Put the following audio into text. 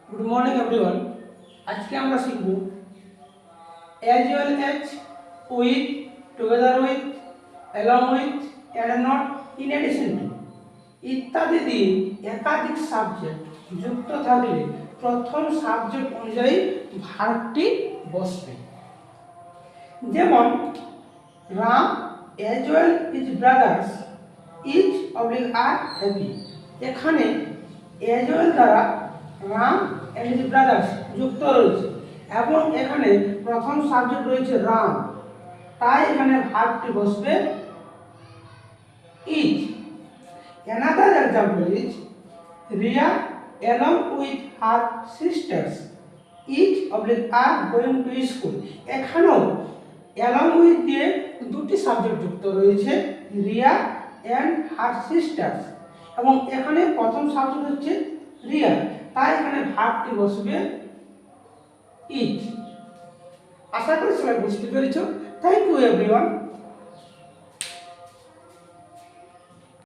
Good morning everyone. আজকে আমরা শিখব as well as, with, together with, along with, and not, in addition to ইত্যাদি দিয়ে একাধিক সাবজেক্ট যুক্ত থাকলে প্রথম সাবজেক্ট অনুযায়ী ভার্বটি বসবে। যেমন Ram as well his brothers is oblique are happy. এখানে অ্যাজ ওয়েল দ্বারা রাম অ্যান্ড হিজ ব্রাদার্স যুক্ত রয়েছে এবং এখানে প্রথম সাবজেক্ট রয়েছে রাম, তাই এখানে ভার্বটি বসবে is. Another example is Riya along with her sisters each oblique are going to school. এখানেও along with দিয়ে দুটি সাবজেক্ট যুক্ত রয়েছে, রিয়া অ্যান্ড হার সিস্টার্স, এবং এখানে প্রথম সাবজেক্ট হচ্ছে রিয়া, তাই এখানে ভার্বটি বসবে ইজ। আশা করি সবাই বুঝতে পেরেছ। Thank you everyone.